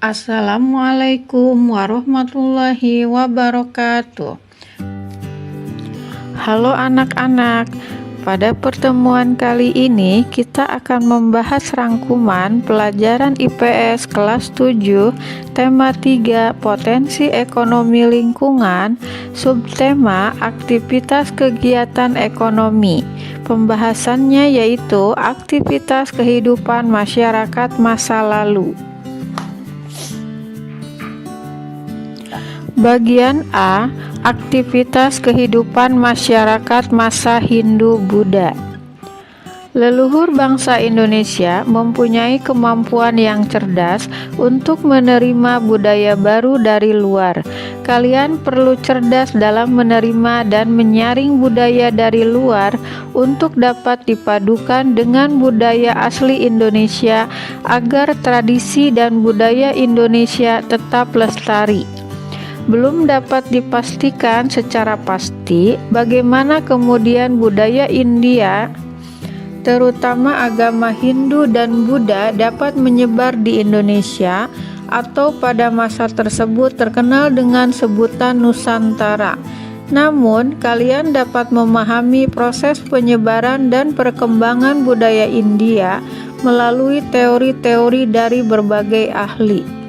Assalamualaikum warahmatullahi wabarakatuh. Halo anak-anak, pada pertemuan kali ini kita akan membahas rangkuman pelajaran IPS kelas 7, tema 3, potensi ekonomi lingkungan, subtema aktivitas kegiatan ekonomi. Pembahasannya yaitu aktivitas kehidupan masyarakat masa lalu. Bagian A, aktivitas kehidupan masyarakat masa Hindu-Buddha. Leluhur bangsa Indonesia mempunyai kemampuan yang cerdas untuk menerima budaya baru dari luar. Kalian perlu cerdas dalam menerima dan menyaring budaya dari luar untuk dapat dipadukan dengan budaya asli Indonesia agar tradisi dan budaya Indonesia tetap lestari. Belum dapat dipastikan secara pasti bagaimana kemudian budaya India, terutama agama Hindu dan Buddha, dapat menyebar di Indonesia atau pada masa tersebut terkenal dengan sebutan Nusantara. Namun, kalian dapat memahami proses penyebaran dan perkembangan budaya India melalui teori-teori dari berbagai ahli.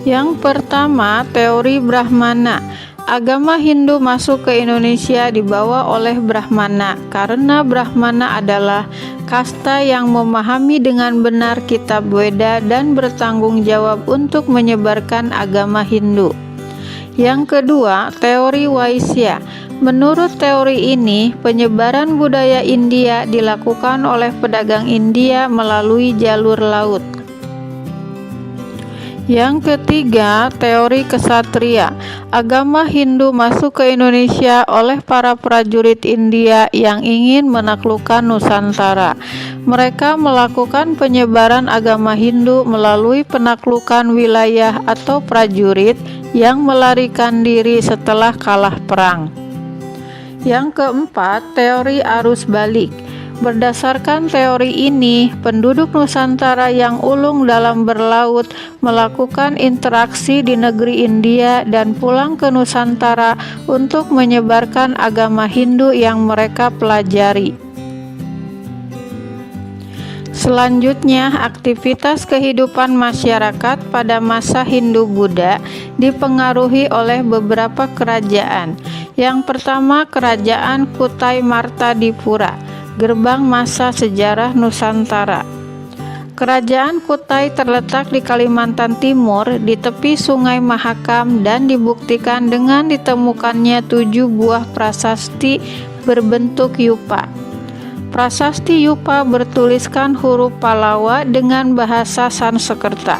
Yang pertama, teori Brahmana. Agama Hindu masuk ke Indonesia dibawa oleh Brahmana karena Brahmana adalah kasta yang memahami dengan benar kitab Weda dan bertanggung jawab untuk menyebarkan agama Hindu. Yang kedua, teori Waisya. Menurut teori ini, penyebaran budaya India dilakukan oleh pedagang India melalui jalur laut. Yang ketiga, teori Ksatria. Agama Hindu masuk ke Indonesia oleh para prajurit India yang ingin menaklukkan Nusantara. Mereka melakukan penyebaran agama Hindu melalui penaklukan wilayah atau prajurit yang melarikan diri setelah kalah perang. Yang keempat, teori arus balik. Berdasarkan teori ini, penduduk Nusantara yang ulung dalam berlaut melakukan interaksi di negeri India dan pulang ke Nusantara untuk menyebarkan agama Hindu yang mereka pelajari. Selanjutnya, aktivitas kehidupan masyarakat pada masa Hindu-Buddha dipengaruhi oleh beberapa kerajaan. Yang pertama, Kerajaan Kutai Martadipura, gerbang masa sejarah Nusantara. Kerajaan Kutai terletak di Kalimantan Timur di tepi Sungai Mahakam dan dibuktikan dengan ditemukannya 7 buah prasasti berbentuk yupa. Prasasti yupa bertuliskan huruf Palawa dengan bahasa Sanskerta.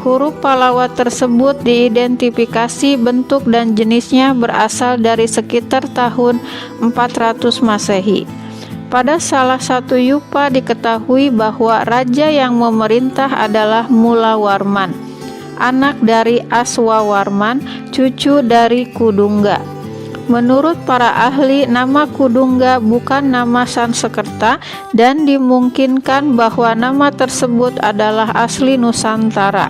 Huruf Palawa tersebut diidentifikasi bentuk dan jenisnya berasal dari sekitar tahun 400 Masehi. Pada salah satu yupa diketahui bahwa raja yang memerintah adalah Mulawarman, anak dari Aswawarman, cucu dari Kudungga. Menurut para ahli, nama Kudungga bukan nama Sanskerta dan dimungkinkan bahwa nama tersebut adalah asli Nusantara.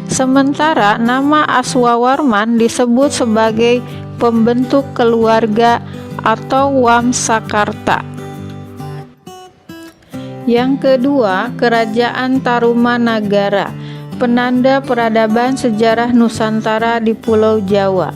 Sementara nama Aswawarman disebut sebagai pembentuk keluarga atau Wamsakarta. Yang kedua, Kerajaan Tarumanagara, penanda peradaban sejarah Nusantara di Pulau Jawa.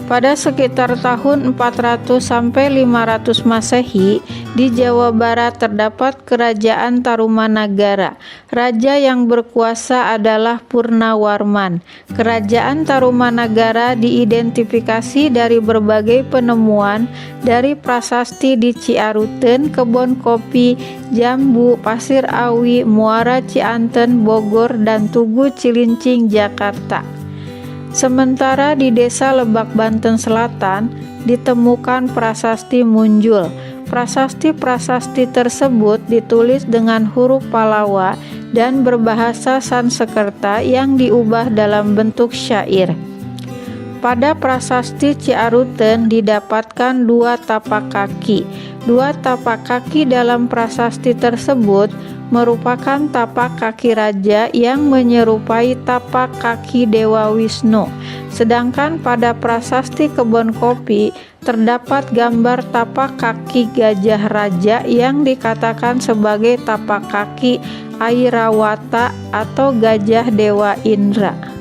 Pada sekitar tahun 400 sampai 500 Masehi, di Jawa Barat terdapat Kerajaan Tarumanagara. Raja yang berkuasa adalah Purnawarman. Kerajaan Tarumanagara diidentifikasi dari berbagai penemuan, dari prasasti di Ciaruten, kebun kopi, Jambu, Pasir Awi, Muara Cianten, Bogor, dan Tugu Cilincing, Jakarta. Sementara di Desa Lebak, Banten Selatan, ditemukan prasasti Munjul. Prasasti-prasasti tersebut ditulis dengan huruf Palawa dan berbahasa Sanskerta yang diubah dalam bentuk syair. Pada prasasti Ciaruten didapatkan 2 tapak kaki. Dua tapak kaki dalam prasasti tersebut merupakan tapak kaki raja yang menyerupai tapak kaki Dewa Wisnu. Sedangkan pada prasasti Kebon Kopi terdapat gambar tapak kaki gajah raja yang dikatakan sebagai tapak kaki Airawata atau gajah Dewa Indra.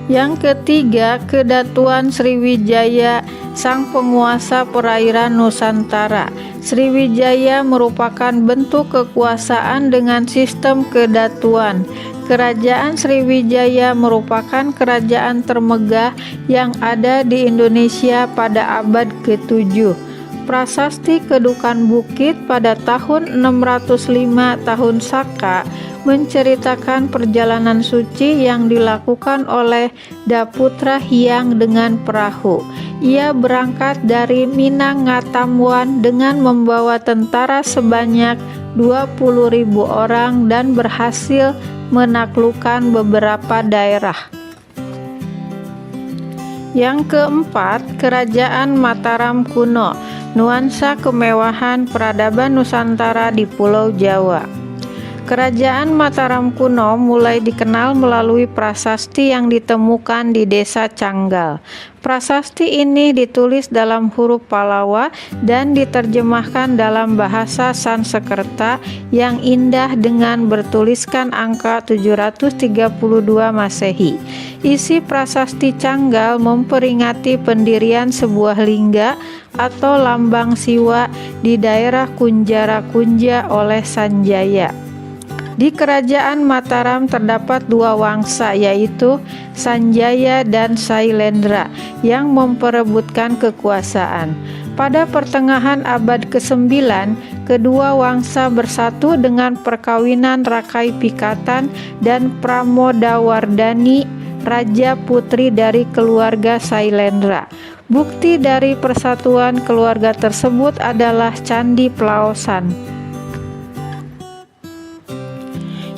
Yang ketiga, Kedatuan Sriwijaya, sang penguasa perairan Nusantara. Sriwijaya merupakan bentuk kekuasaan dengan sistem kedatuan. Kerajaan Sriwijaya merupakan kerajaan termegah yang ada di Indonesia pada abad ke-7. Prasasti Kedukan Bukit pada tahun 605 tahun Saka menceritakan perjalanan suci yang dilakukan oleh Daputra Hyang dengan perahu. Ia berangkat dari Minangkabau dengan membawa tentara sebanyak 20.000 orang dan berhasil menaklukkan beberapa daerah. Yang keempat, Kerajaan Mataram kuno, nuansa kemewahan peradaban Nusantara di Pulau Jawa. Kerajaan Mataram kuno mulai dikenal melalui prasasti yang ditemukan di Desa Canggal. Prasasti ini ditulis dalam huruf Palawa dan diterjemahkan dalam bahasa Sanskerta yang indah dengan bertuliskan angka 732 Masehi. Isi prasasti Canggal memperingati pendirian sebuah lingga atau lambang Siwa di daerah Kunjara Kunja oleh Sanjaya. Di Kerajaan Mataram terdapat dua wangsa, yaitu Sanjaya dan Sailendra, yang memperebutkan kekuasaan. Pada pertengahan abad ke-9, kedua wangsa bersatu dengan perkawinan Rakai Pikatan dan Pramodawardhani, raja putri dari keluarga Sailendra. Bukti dari persatuan keluarga tersebut adalah Candi Plaosan.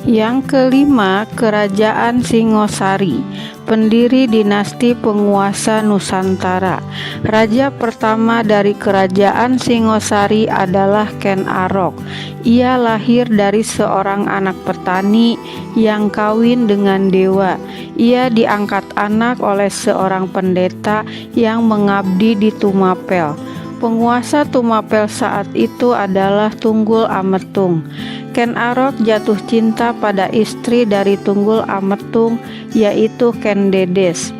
Yang kelima, Kerajaan Singosari, pendiri dinasti penguasa Nusantara. Raja pertama dari Kerajaan Singosari adalah Ken Arok. Ia lahir dari seorang anak petani yang kawin dengan dewa. Ia diangkat anak oleh seorang pendeta yang mengabdi di Tumapel. Penguasa Tumapel saat itu adalah Tunggul Ametung. Ken Arok jatuh cinta pada istri dari Tunggul Ametung, yaitu Ken Dedes.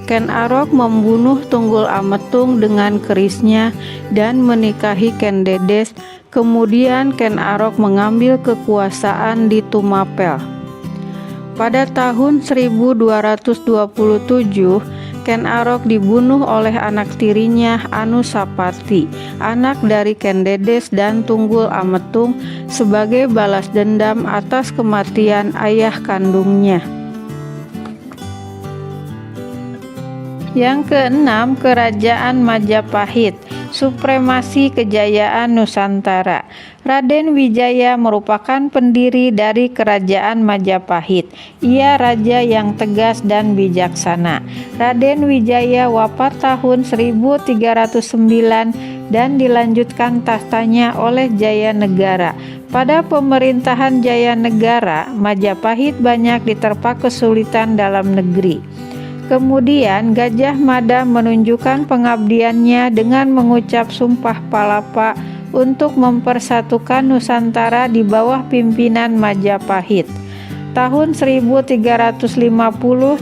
Ken Arok membunuh Tunggul Ametung dengan kerisnya dan menikahi Ken Dedes. Kemudian Ken Arok mengambil kekuasaan di Tumapel. Pada tahun 1227, Ken Arok dibunuh oleh anak tirinya Anusapati, anak dari Ken Dedes dan Tunggul Ametung, sebagai balas dendam atas kematian ayah kandungnya. Yang keenam, Kerajaan Majapahit, supremasi kejayaan Nusantara. Raden Wijaya merupakan pendiri dari Kerajaan Majapahit. Ia raja yang tegas dan bijaksana. Raden Wijaya wafat tahun 1309 dan dilanjutkan tahtanya oleh Jayanegara. Pada pemerintahan Jayanegara, Majapahit banyak diterpa kesulitan dalam negeri. Kemudian Gajah Mada menunjukkan pengabdiannya dengan mengucap sumpah palapa untuk mempersatukan Nusantara di bawah pimpinan Majapahit. Tahun 1350,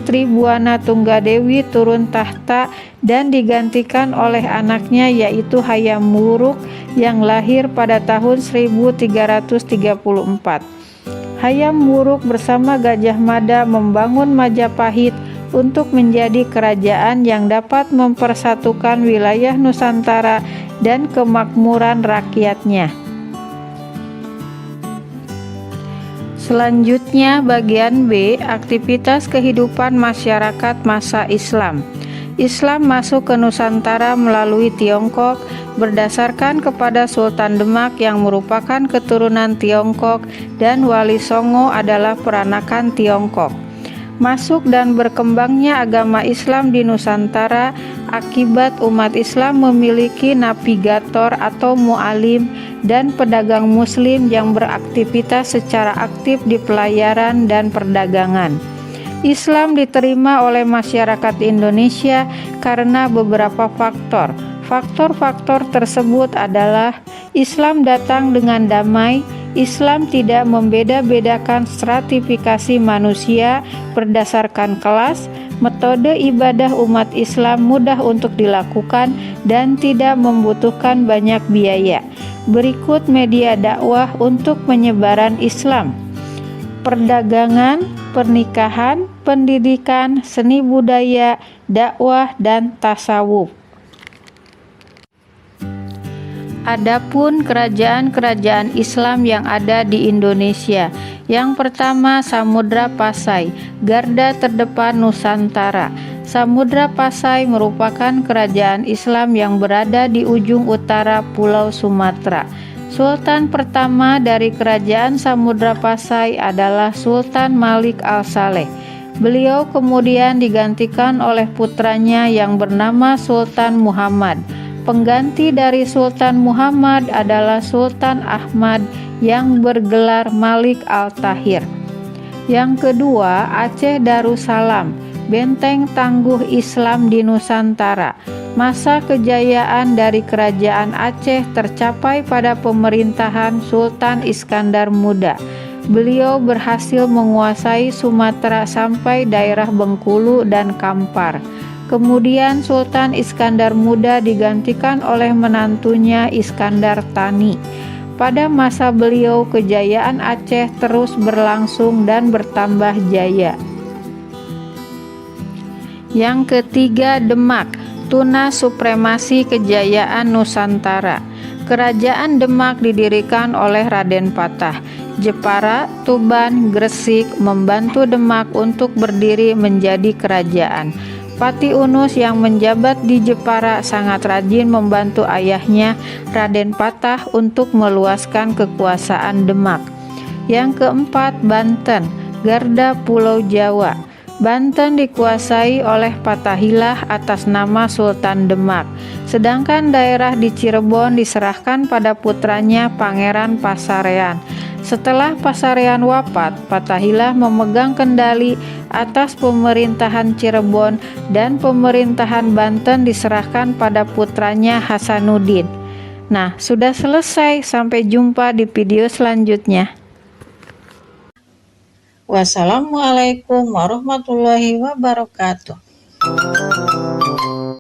Tribuana Tunggadewi turun tahta dan digantikan oleh anaknya, yaitu Hayam Wuruk yang lahir pada tahun 1334. Hayam Wuruk bersama Gajah Mada membangun Majapahit untuk menjadi kerajaan yang dapat mempersatukan wilayah Nusantara dan kemakmuran rakyatnya. Selanjutnya, bagian B, aktivitas kehidupan masyarakat masa Islam. Islam masuk ke Nusantara melalui Tiongkok berdasarkan kepada Sultan Demak yang merupakan keturunan Tiongkok dan Wali Songo adalah peranakan Tiongkok. Masuk dan berkembangnya agama Islam di Nusantara akibat umat Islam memiliki navigator atau mu'alim dan pedagang muslim yang beraktivitas secara aktif di pelayaran dan perdagangan. Islam diterima oleh masyarakat Indonesia karena beberapa faktor. Faktor-faktor tersebut adalah Islam datang dengan damai. Islam tidak membeda-bedakan stratifikasi manusia berdasarkan kelas. Metode ibadah umat Islam mudah untuk dilakukan dan tidak membutuhkan banyak biaya. Berikut media dakwah untuk penyebaran Islam: perdagangan, pernikahan, pendidikan, seni budaya, dakwah, dan tasawuf. Adapun kerajaan-kerajaan Islam yang ada di Indonesia, yang pertama Samudra Pasai, garda terdepan Nusantara. Samudra Pasai merupakan kerajaan Islam yang berada di ujung utara Pulau Sumatera. Sultan pertama dari kerajaan Samudra Pasai adalah Sultan Malik Al-Saleh. Beliau kemudian digantikan oleh putranya yang bernama Sultan Muhammad. Pengganti dari Sultan Muhammad adalah Sultan Ahmad yang bergelar Malik Al-Tahir. Yang kedua, Aceh Darussalam, benteng tangguh Islam di Nusantara. Masa kejayaan dari Kerajaan Aceh tercapai pada pemerintahan Sultan Iskandar Muda. Beliau berhasil menguasai Sumatera sampai daerah Bengkulu dan Kampar. Kemudian Sultan Iskandar Muda digantikan oleh menantunya Iskandar Thani. Pada masa beliau, kejayaan Aceh terus berlangsung dan bertambah jaya. Yang ketiga, Demak, tunas supremasi kejayaan Nusantara. Kerajaan Demak didirikan oleh Raden Patah. Jepara, Tuban, Gresik membantu Demak untuk berdiri menjadi kerajaan. Pati Unus yang menjabat di Jepara sangat rajin membantu ayahnya Raden Patah untuk meluaskan kekuasaan Demak. Yang keempat, Banten, garda Pulau Jawa. Banten dikuasai oleh Fathahilah atas nama Sultan Demak, sedangkan daerah di Cirebon diserahkan pada putranya Pangeran Pasarean. Setelah Pasarean wafat, Fathahilah memegang kendali atas pemerintahan Cirebon dan pemerintahan Banten diserahkan pada putranya Hasanuddin. Nah, sudah selesai. Sampai jumpa di video selanjutnya. Wassalamualaikum warahmatullahi wabarakatuh.